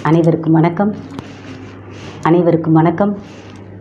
அனைவருக்கும் வணக்கம்.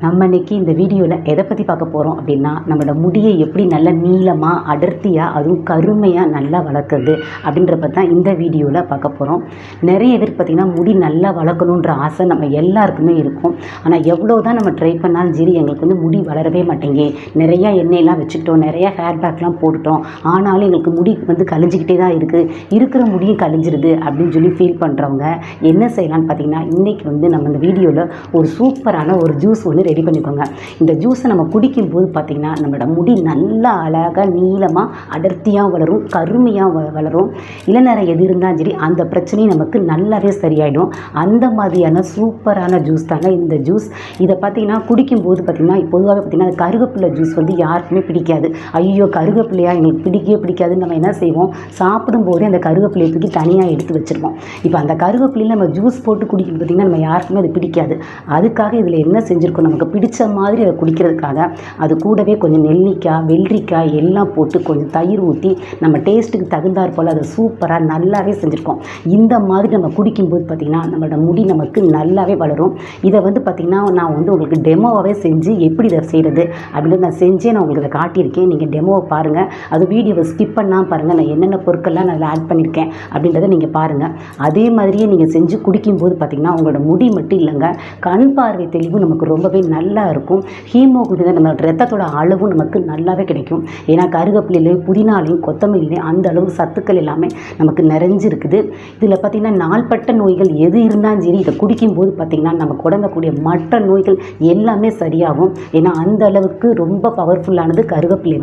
நம்ம இன்றைக்கி இந்த வீடியோவில் எதை பற்றி பார்க்க போகிறோம் அப்படின்னா, நம்மளோட முடியை எப்படி நல்லா நீளமாக அடர்த்தியாக அதுவும் கருமையாக நல்லா வளர்க்குறது அப்படின்றப்ப தான் இந்த வீடியோவில் பார்க்க போகிறோம். நிறைய பேர் பார்த்திங்கன்னா முடி நல்லா வளர்க்கணுன்ற ஆசை நம்ம எல்லாருக்குமே இருக்கும். ஆனால் எவ்வளோ தான் நம்ம ட்ரை பண்ணாலும் சரி எங்களுக்கு முடி வளரவே மாட்டேங்க. நிறையா எண்ணெயெல்லாம் வச்சுக்கிட்டோம், நிறையா ஹேர் பேக்லாம் போட்டுட்டோம், ஆனாலும் எங்களுக்கு முடி கழிஞ்சிக்கிட்டே தான் இருக்குது, இருக்கிற முடியும் கழிஞ்சிருது அப்படின்னு சொல்லி ஃபீல் பண்ணுறவங்க என்ன செய்யலான்னு பார்த்திங்கன்னா, இன்றைக்கி நம்ம இந்த வீடியோவில் ஒரு சூப்பரான ஒரு ஜூஸ் ஒன்று ரெடி பண்ணிக்கோங்க. இந்த ஜூஸை நம்ம குடிக்கும்போது பார்த்திங்கன்னா நம்மளோட முடி நல்லா அழகாக நீளமாக அடர்த்தியாக வளரும், கருமையாக வளரும். இளநரை எது இருந்தாலும் சரி அந்த பிரச்சனையும் நமக்கு நல்லாவே சரியாயிடும். அந்த மாதிரியான சூப்பரான ஜூஸ் தாங்க இந்த ஜூஸ். இதை பார்த்திங்கன்னா குடிக்கும்போது பார்த்திங்கன்னா பொதுவாகவே பார்த்திங்கன்னா கருவேப்பிலை ஜூஸ் யாருக்குமே பிடிக்காது. ஐயோ கருவேப்பிலையா எங்களுக்கு பிடிக்கவே பிடிக்காதுன்னு நம்ம என்ன செய்வோம், சாப்பிடும்போதே அந்த கருவேப்பிலையை தூக்கி தனியாக எடுத்து வச்சுருவோம். இப்போ அந்த கருவேப்பிலையில் நம்ம ஜூஸ் போட்டு குடிக்கும் பார்த்திங்கன்னா நம்ம யாருக்குமே அது பிடிக்காது. அதுக்காக இதில் என்ன செஞ்சுருக்கோம், நமக்கு பிடிச்ச மாதிரி அதை குடிக்கிறதுக்காக அது கூடவே கொஞ்சம் நெல்லிக்காய், வெள்ளரிக்காய் எல்லாம் போட்டு கொஞ்சம் தயிர் ஊற்றி நம்ம டேஸ்ட்டுக்கு தகுந்தாற் போல் அதை சூப்பராக நல்லாவே செஞ்சுருக்கோம். இந்த மாதிரி நம்ம குடிக்கும்போது பார்த்திங்கன்னா நம்மளோட முடி நமக்கு நல்லாவே வளரும். இதை பார்த்திங்கன்னா நான் உங்களுக்கு டெமோவாகவே செஞ்சு எப்படி இதை செய்கிறது அப்படின்னு நான் செஞ்சே நான் உங்களுக்கு இதை காட்டியிருக்கேன். நீங்கள் டெமோவை பாருங்கள், அது வீடியோவை ஸ்கிப் பண்ணால் பாருங்கள், நான் என்னென்ன பொருட்கள்லாம் நான் அதில் ஆட் பண்ணியிருக்கேன் அப்படின்றத நீங்கள் பாருங்கள். அதே மாதிரியே நீங்கள் செஞ்சு குடிக்கும்போது பார்த்திங்கன்னா உங்களோட முடி மட்டும் இல்லைங்க, கண் பார்வை தெளிவும் நமக்கு ரொம்பவே நல்லா இருக்கும். ஹீமோகுளோபின் நம்ம ரத்தத்தோட அளவும் நமக்கு நல்லாவே கிடைக்கும். ஏன்னா கருவேப்பிலையிலையும் புதினாலையும் கொத்தமல்லிலையும் அந்த அளவு சத்துக்கள் எல்லாமே நமக்கு நிறைஞ்சிருக்குது. இதில் பார்த்திங்கன்னா நாள்பட்ட நோய்கள் எது இருந்தாலும் சரி இதை குடிக்கும்போது பார்த்திங்கன்னா நமக்கு உடம்பக்கூடிய மற்ற நோய்கள் எல்லாமே சரியாகும். ஏன்னா அந்த அளவுக்கு ரொம்ப பவர்ஃபுல்லானது கருவேப்பிலை.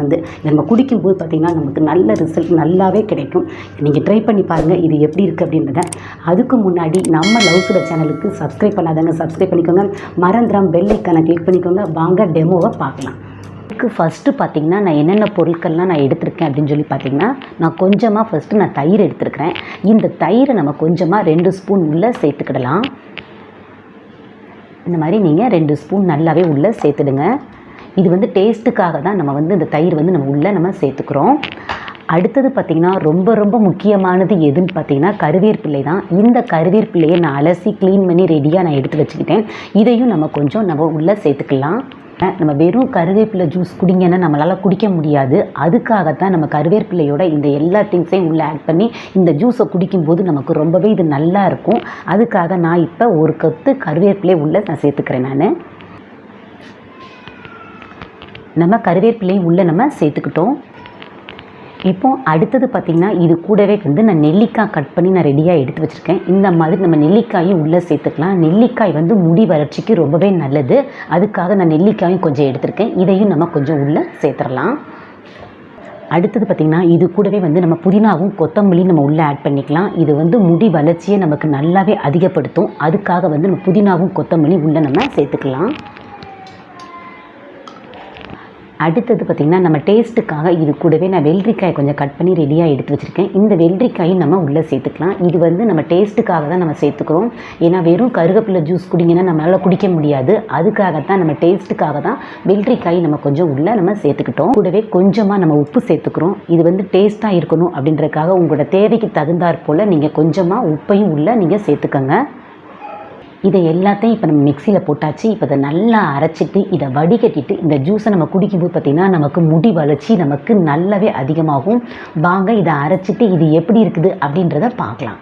நம்ம குடிக்கும்போது பார்த்திங்கன்னா நமக்கு நல்ல ரிசல்ட் நல்லாவே கிடைக்கும். நீங்கள் ட்ரை பண்ணி பாருங்கள் இது எப்படி இருக்குது அப்படின்றத. அதுக்கு முன்னாடி நம்ம லவ் சுட சேனலுக்கு சப்ஸ்கிரைப் பண்ணாதவங்க சப்ஸ்கிரைப் பண்ணிக்கோங்க, மறந்துடாம பெல் ஐக்கானை கிளிக் பண்ணிக்கோங்க. வாங்க டெமோவை பார்க்கலாம். இதுக்கு ஃபஸ்ட்டு பார்த்திங்கன்னா நான் என்னென்ன பொருட்கள்லாம் நான் எடுத்திருக்கேன் அப்படின்னு சொல்லி பார்த்திங்கன்னா, நான் கொஞ்சமாக ஃபஸ்ட்டு நான் தயிர் எடுத்துருக்கிறேன். இந்த தயிரை நம்ம கொஞ்சமாக 2 ஸ்பூன் உள்ளே சேர்த்துக்கிடலாம். இந்த மாதிரி நீங்கள் 2 ஸ்பூன் நல்லாவே உள்ளே சேர்த்துடுங்க. இது டேஸ்ட்டுக்காக தான் நம்ம இந்த தயிர் நம்ம உள்ளே நம்ம சேர்த்துக்கிறோம். அடுத்தது பார்த்திங்கன்னா ரொம்ப முக்கியமானது எதுன்னு பார்த்திங்கன்னா கருவேப்பிலை தான். இந்த கருவேப்பிலையை நான் அலசி க்ளீன் பண்ணி ரெடியாக நான் எடுத்து வச்சுக்கிட்டேன். இதையும் நம்ம கொஞ்சம் நம்ம உள்ளே சேர்த்துக்கலாம். நம்ம வெறும் கருவேப்பிலை ஜூஸ் குடிங்கன்னா நம்மளால் குடிக்க முடியாது. அதுக்காகத்தான் நம்ம கருவேப்பிலையோட இந்த எல்லா திங்ஸையும் உள்ளே ஆட் பண்ணி இந்த ஜூஸை குடிக்கும்போது நமக்கு ரொம்பவே இது நல்லா இருக்கும். அதுக்காக நான் இப்போ ஒரு கத்து கருவேப்பிலை உள்ளே நான் சேர்த்துக்கிறேன். நம்ம கருவேப்பிலையும் உள்ளே நம்ம சேர்த்துக்கிட்டோம். இப்போ அடுத்தது பார்த்திங்கன்னா இது கூடவே நான் நெல்லிக்காய் கட் பண்ணி நான் ரெடியாக எடுத்து வச்சுருக்கேன். இந்த மாதிரி நம்ம நெல்லிக்காயும் உள்ளே சேர்த்துக்கலாம். நெல்லிக்காய் முடி வளர்ச்சிக்கு ரொம்பவே நல்லது. அதுக்காக நான் நெல்லிக்காயும் கொஞ்சம் எடுத்திருக்கேன். இதையும் நம்ம கொஞ்சம் உள்ளே சேர்த்துடலாம். அடுத்தது பார்த்திங்கன்னா இது கூடவே நம்ம புதினாவும் கொத்தமல்லியும் நம்ம உள்ளே ஆட் பண்ணிக்கலாம். இது முடி வளர்ச்சியை நமக்கு நல்லாவே அதிகப்படுத்தும். அதுக்காக நம்ம புதினாவும் கொத்தமல்லியும் உள்ளே நம்ம சேர்த்துக்கலாம். அடுத்தது பார்த்திங்கன்னா நம்ம டேஸ்ட்டுக்காக இது கூடவே நான் வெள்ளரிக்காய் கொஞ்சம் கட் பண்ணி ரெடியாக எடுத்து வச்சுருக்கேன். இந்த வெள்ளரிக்காயும் நம்ம உள்ளே சேர்த்துக்கலாம். இது நம்ம டேஸ்ட்டுக்காக தான் நம்ம சேர்த்துக்கிறோம். ஏன்னா வெறும் கருவேப்பிலை ஜூஸ் குடிங்கன்னா நம்மளால் குடிக்க முடியாது. அதுக்காகத்தான் நம்ம டேஸ்ட்டுக்காக தான் வெள்ளரிக்காய் நம்ம கொஞ்சம் உள்ளே நம்ம சேர்த்துக்கிட்டோம். கூடவே கொஞ்சமாக நம்ம உப்பு சேர்த்துக்கிறோம். இது டேஸ்ட்டாக இருக்கணும் அப்படின்றதுக்காக உங்களோட தேவைக்கு தகுந்தாற் போல் நீங்கள் கொஞ்சமாக உப்பையும் உள்ளே நீங்கள் சேர்த்துக்கோங்க. இதை எல்லாத்தையும் இப்போ நம்ம மிக்சியில் போட்டாச்சு. இப்போ இதை நல்லா அரைச்சிட்டு இதை வடிகட்டிட்டு இந்த ஜூஸை நம்ம குடிக்கும்போது பார்த்திங்கன்னா நமக்கு முடி வளர்ச்சி நமக்கு நல்லாவே அதிகமாகும். வாங்க இதை அரைச்சிட்டு இது எப்படி இருக்குது அப்படின்றத பார்க்கலாம்.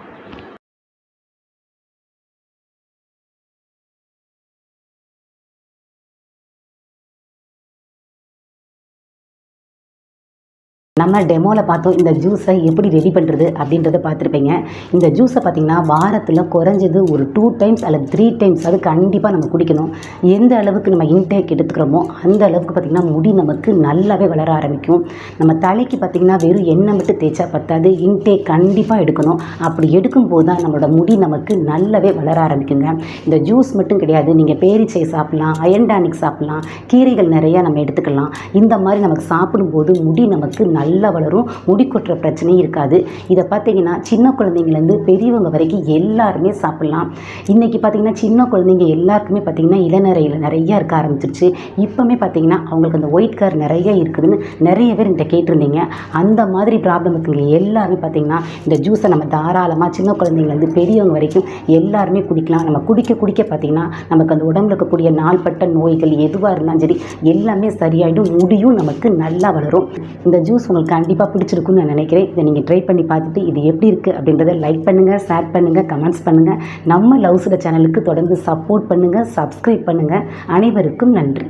நம்ம டெமோவில் பார்த்தோம் இந்த ஜூஸை எப்படி ரெடி பண்ணுறது அப்படின்றத பார்த்துருப்பீங்க. இந்த ஜூஸை பார்த்திங்கன்னா வாரத்தில் குறைஞ்சது ஒரு 2 டைம்ஸ் அல்லது 3 டைம்ஸ் அது கண்டிப்பாக நம்ம குடிக்கணும். எந்த அளவுக்கு நம்ம இன்டேக் எடுத்துக்கிறோமோ அந்த அளவுக்கு பார்த்திங்கன்னா முடி நமக்கு நல்லாவே வளர ஆரம்பிக்கும். நம்ம தலைக்கு பார்த்திங்கன்னா வெறும் எண்ணெய் மட்டும் தேய்ச்சா பத்தாது, இன்டேக் கண்டிப்பாக எடுக்கணும். அப்படி எடுக்கும்போது தான் நம்மளோட முடி நமக்கு நல்லாவே வளர ஆரம்பிக்குங்க. இந்த ஜூஸ் மட்டும் கிடையாது, நீங்கள் பேரிச்சை சாப்பிட்லாம், அயன் டானிக் சாப்பிட்லாம், கீரைகள் நிறையா நம்ம எடுத்துக்கலாம். இந்த மாதிரி நமக்கு சாப்பிடும்போது முடி நமக்கு நல்லா வளரும், முடி கொட்டுற பிரச்சனையும் இருக்காது. இதை பார்த்தீங்கன்னா சின்ன குழந்தைங்கலேருந்து பெரியவங்க வரைக்கும் எல்லாருமே சாப்பிட்லாம். இன்றைக்கி பார்த்திங்கன்னா சின்ன குழந்தைங்க எல்லாருக்குமே பார்த்திங்கன்னா இளநரையில் நிறையா இருக்க ஆரம்பிச்சிருச்சு. இப்போவுமே பார்த்திங்கன்னா அவங்களுக்கு அந்த ஒயிட் கலர் நிறைய இருக்குதுன்னு நிறைய பேர் என்கிட்ட கேட்டிருந்தீங்க. அந்த மாதிரி ப்ராப்ளம் இருக்குங்க எல்லாருமே பார்த்திங்கன்னா இந்த ஜூஸை நம்ம தாராளமாக சின்ன குழந்தைங்கலேருந்து பெரியவங்க வரைக்கும் எல்லாருமே குடிக்கலாம். நம்ம குடிக்க குடிக்க பார்த்திங்கன்னா நமக்கு அந்த உடம்புல இருக்கக்கூடிய நாள்பட்ட நோய்கள் எதுவாக இருந்தாலும் சரி எல்லாமே சரியாயிடும், முடியும் நமக்கு நல்லா வளரும். இந்த ஜூஸ் உங்களுக்கு கண்டிப்பாக பிடிச்சிருக்குன்னு நான் நினைக்கிறேன். இதை நீங்கள் ட்ரை பண்ணி பார்த்துட்டு இது எப்படி இருக்குது அப்படின்றத லைக் பண்ணுங்கள், ஷேர் பண்ணுங்கள், கமெண்ட்ஸ் பண்ணுங்கள். நம்ம லவ் சுட சேனலுக்கு தொடர்ந்து சப்போர்ட் பண்ணுங்கள், சப்ஸ்கிரைப் பண்ணுங்கள். அனைவருக்கும் நன்றி.